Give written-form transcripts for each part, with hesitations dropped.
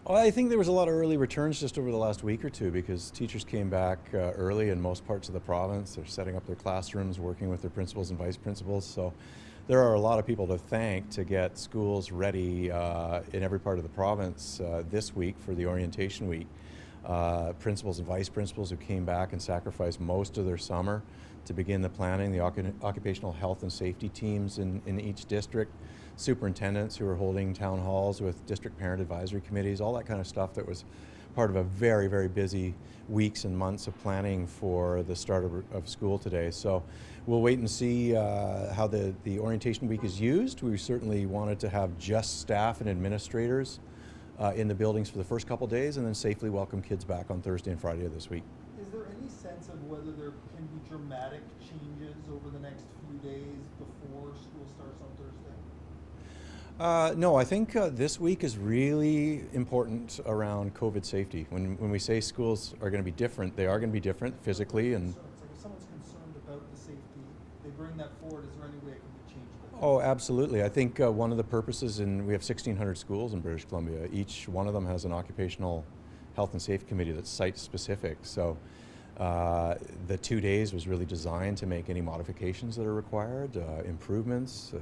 Well, I think there was a lot of early returns just over the last week or two because teachers came back early in most parts of the province. They're setting up their classrooms, working with their principals and vice principals. So there are a lot of people to thank to get schools ready in every part of the province this week for the orientation week. Principals and vice principals who came back and sacrificed most of their summer to begin the planning, the occupational health and safety teams in each district, superintendents who are holding town halls with district parent advisory committees, all that kind of stuff that was part of a very, very busy weeks and months of planning for the start of school today. So we'll wait and see how the orientation week is used. We certainly wanted to have just staff and administrators in the buildings for the first couple days and then safely welcome kids back on Thursday and Friday of this week. Is there any sense of whether there can be dramatic changes over the next few days before school starts on Thursday? No, I think this week is really important around COVID safety. When we say schools are going to be different, they are going to be different physically and. So it's like if someone's concerned about the safety, they bring that forward. Is there any way it can be changed? Oh, absolutely. I think one of the purposes, and we have 1,600 schools in British Columbia. Each one of them has an occupational health and safety committee that's site specific. So the 2 days was really designed to make any modifications that are required, improvements,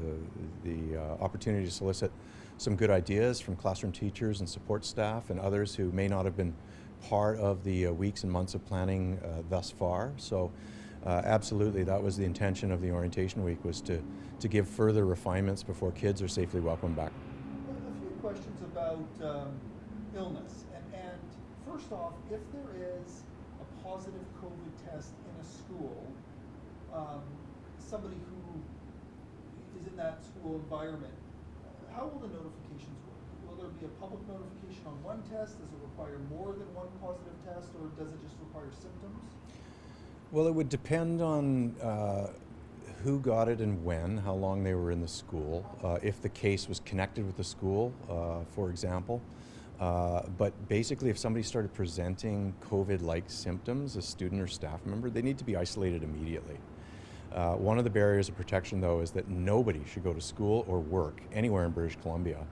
the opportunity to solicit some good ideas from classroom teachers and support staff and others who may not have been part of the weeks and months of planning thus far. So absolutely, that was the intention of the orientation week, was to give further refinements before kids are safely welcomed back. A few questions about illness. And first off, if there is a positive COVID test in a school, somebody who is in that school environment, how will the notifications work? Will there be a public notification on one test? Does it require more than one positive test, or does it just require symptoms? Well, it would depend on who got it and when, how long they were in the school, if the case was connected with the school, for example. But basically, if somebody started presenting COVID-like symptoms, a student or staff member, they need to be isolated immediately. One of the barriers of protection, though, is that nobody should go to school or work anywhere in British Columbia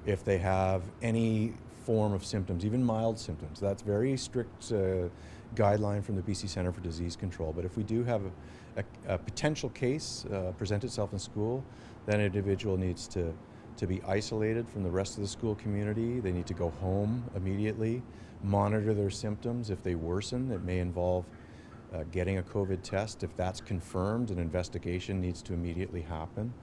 if they have any form of symptoms, even mild symptoms. That's very strict guideline from the BC Centre for Disease Control. But if we do have a potential case present itself in school, then an individual needs to be isolated from the rest of the school community. They need to go home immediately, monitor their symptoms. If they worsen, it may involve getting a COVID test. If that's confirmed, an investigation needs to immediately happen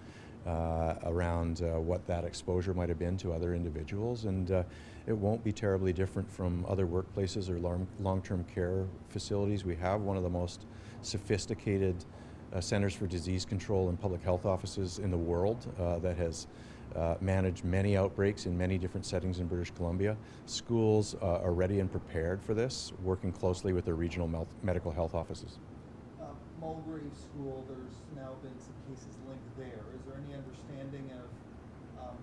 around what that exposure might have been to other individuals. And it won't be terribly different from other workplaces or long-term care facilities. We have one of the most sophisticated Centers for Disease Control and public health offices in the world that has managed many outbreaks in many different settings in British Columbia. Schools are ready and prepared for this, working closely with their regional medical health offices. Mulgrave School, there's now been some cases linked there. Is there any understanding of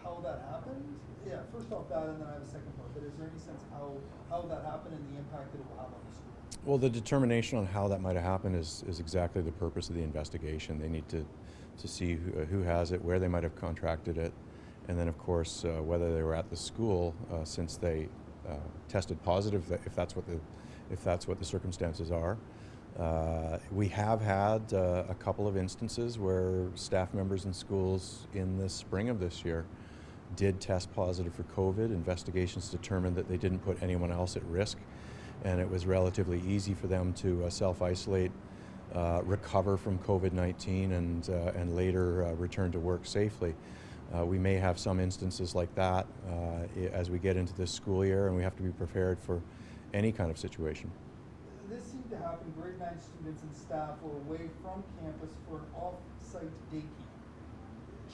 how that happened? Yeah, first off that, and then I have a second part, but is there any sense how that happened and the impact that it will have on the school? Well, the determination on how that might have happened is exactly the purpose of the investigation. They need to see who has it, where they might have contracted it, and then of course whether they were at the school since they tested positive, if that's what the circumstances are. We have had a couple of instances where staff members in schools in the spring of this year did test positive for COVID. Investigations determined that they didn't put anyone else at risk, and it was relatively easy for them to self-isolate, recover from COVID-19, and later return to work safely. We may have some instances like that as we get into this school year, and we have to be prepared for any kind of situation. This seemed to happen. Grade 9 students and staff were away from campus for an off-site day camp.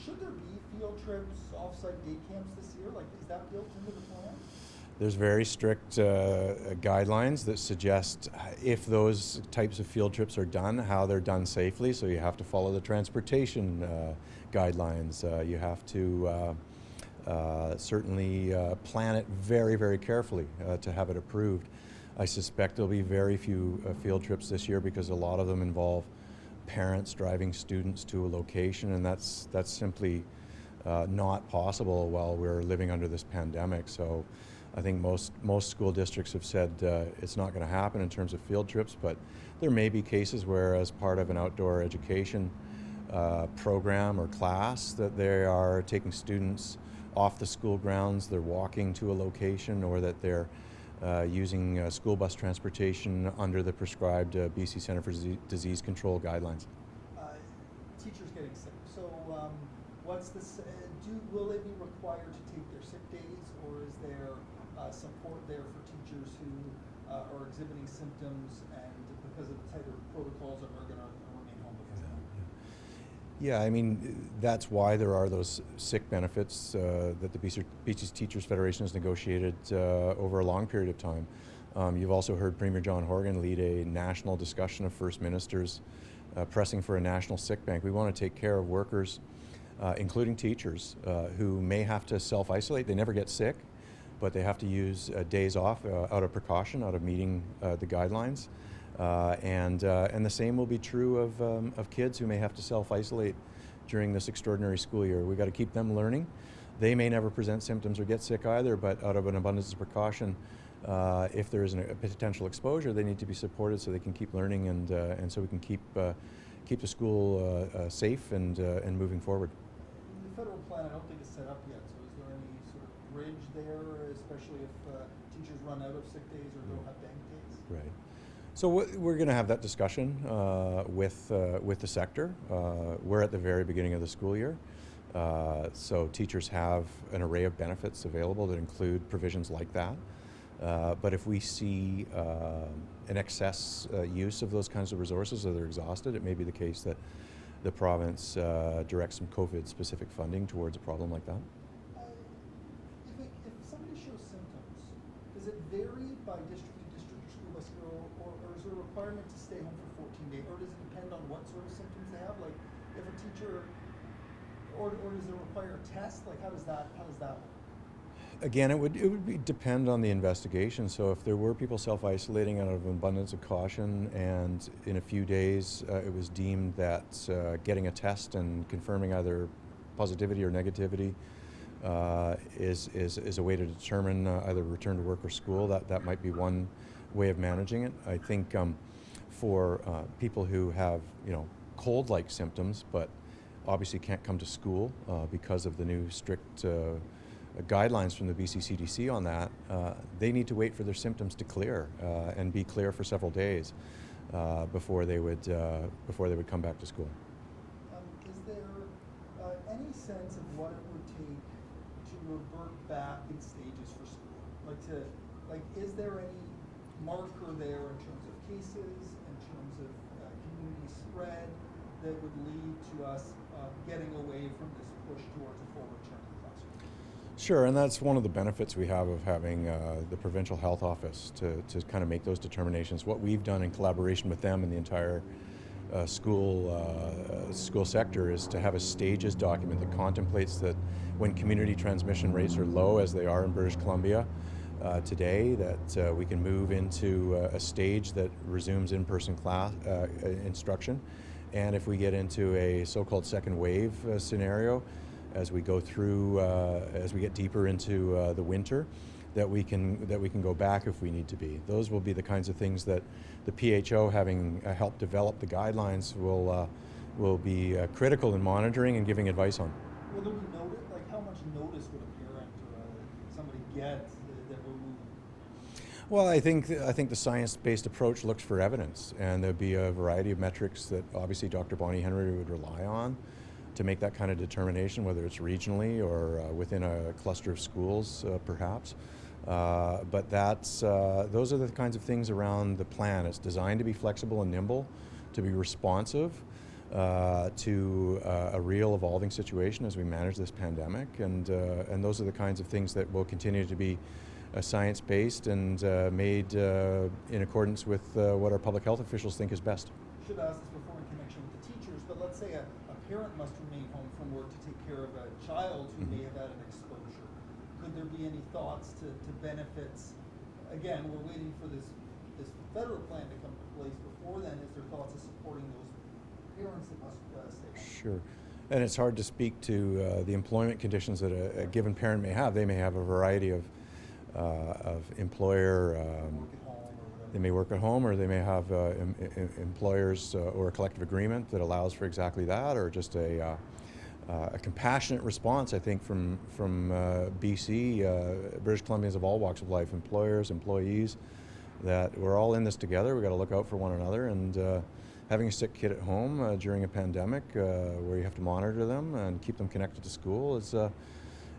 Should there be field trips, off-site day camps this year? Like, is that built into the plan? There's very strict guidelines that suggest if those types of field trips are done, how they're done safely. So you have to follow the transportation guidelines. You have to certainly plan it very, very carefully to have it approved. I suspect there'll be very few field trips this year because a lot of them involve parents driving students to a location, and that's simply not possible while we're living under this pandemic. So I think most school districts have said it's not going to happen in terms of field trips, but there may be cases where, as part of an outdoor education program or class, that they are taking students off the school grounds, they're walking to a location, or that they're using school bus transportation under the prescribed BC Centre for Disease Control guidelines. Teachers getting sick. So what's this? Will they be required to take their sick days, or is there support there for teachers who are exhibiting symptoms and because of the tighter protocols are going to remain home because of that? Yeah, I mean, that's why there are those sick benefits that the BC Teachers Federation has negotiated over a long period of time. You've also heard Premier John Horgan lead a national discussion of First Ministers pressing for a national sick bank. We want to take care of workers, including teachers, who may have to self-isolate. They never get sick, but they have to use days off out of precaution, out of meeting the guidelines. And the same will be true of kids who may have to self-isolate during this extraordinary school year. We've got to keep them learning. They may never present symptoms or get sick either, but out of an abundance of precaution, if there is a potential exposure, they need to be supported so they can keep learning, and so we can keep the school safe and moving forward. The federal plan, I don't think is set up yet. So is there any sort of bridge there, especially if teachers run out of sick days or don't have bank days? Right. So we're going to have that discussion with the sector. We're at the very beginning of the school year. So teachers have an array of benefits available that include provisions like that. But if we see an excess use of those kinds of resources, or they're exhausted, it may be the case that the province directs some COVID-specific funding towards a problem like that. If somebody shows symptoms, does it vary by district to district or school by school, or is there a requirement to stay home for 14 days, or does it depend on what sort of symptoms they have? Like if a teacher, or does it require a test? Like how does that work? Again, it would depend on the investigation. So if there were people self-isolating out of an abundance of caution, and in a few days it was deemed that getting a test and confirming either positivity or negativity is a way to determine either return to work or school, that might be one way of managing it. I think for people who have cold-like symptoms but obviously can't come to school because of the new strict guidelines from the BC CDC on that, they need to wait for their symptoms to clear and be clear for several days before they would come back to school. Is there any sense of what it would take to revert back in stages for school? Is there any marker there in terms of cases, in terms of community spread, that would lead to us getting away from this push towards a full return to the classroom? Sure, and that's one of the benefits we have of having the Provincial Health Office to kind of make those determinations. What we've done in collaboration with them and the entire school sector is to have a stages document that contemplates that when community transmission rates are low, as they are in British Columbia today, that we can move into a stage that resumes in-person class instruction. And if we get into a so-called second wave scenario, as we go through, as we get deeper into the winter, that we can go back if we need to be. Those will be the kinds of things that the PHO, having helped develop the guidelines, will be critical in monitoring and giving advice on. Will there be notice? Like how much notice would a parent or somebody get that we're moving? Well, I think the science-based approach looks for evidence, and there'll be a variety of metrics that obviously Dr. Bonnie Henry would rely on to make that kind of determination, whether it's regionally or within a cluster of schools, perhaps. But those are the kinds of things around the plan. It's designed to be flexible and nimble, to be responsive to a real evolving situation as we manage this pandemic, and those are the kinds of things that will continue to be science-based and made in accordance with what our public health officials think is best. I should ask this before in connection with the teachers, but let's say a parent must remain home from work to take care of a child who may have had an exposure. Could there be any thoughts to benefits? Again, we're waiting for this federal plan to come into place. Before then, is there thoughts of supporting those parents that must stay home? Sure. And it's hard to speak to the employment conditions that a given parent may have. They may have a variety of employer. Work at home or whatever. They may work at home, or they may have employers or a collective agreement that allows for exactly that, or just a compassionate response. I think from BC, British Columbians of all walks of life, employers, employees, that we're all in this together. We've got to look out for one another, and having a sick kid at home during a pandemic where you have to monitor them and keep them connected to school is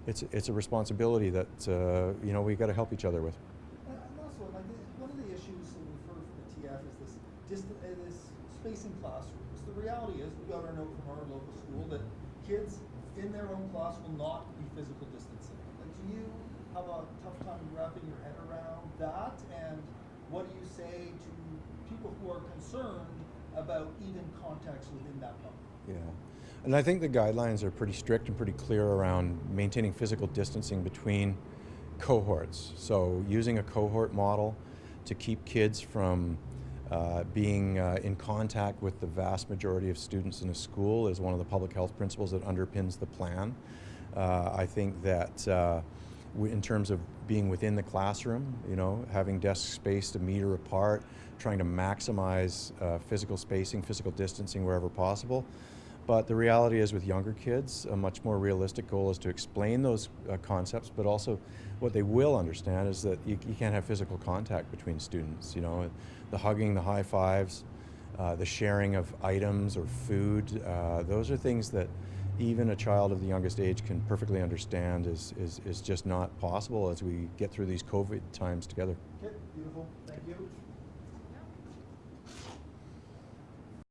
it's a responsibility that we got to help each other with. And also, like, one of the issues that we've heard from the TF is this spacing classrooms. The reality is, we got our note from our local school that kids in their own class will not be physical distancing. Like, do you have a tough time wrapping your head around that? And what do you say to people who are concerned about even contacts within that bubble? Yeah, and I think the guidelines are pretty strict and pretty clear around maintaining physical distancing between cohorts. So using a cohort model to keep kids from being in contact with the vast majority of students in a school is one of the public health principles that underpins the plan. I think that in terms of being within the classroom, having desks spaced a meter apart, trying to maximize physical spacing, physical distancing wherever possible. But the reality is, with younger kids, a much more realistic goal is to explain those concepts, but also what they will understand is that you can't have physical contact between students. The hugging, the high fives, the sharing of items or food, those are things that even a child of the youngest age can perfectly understand is just not possible as we get through these COVID times together. Okay,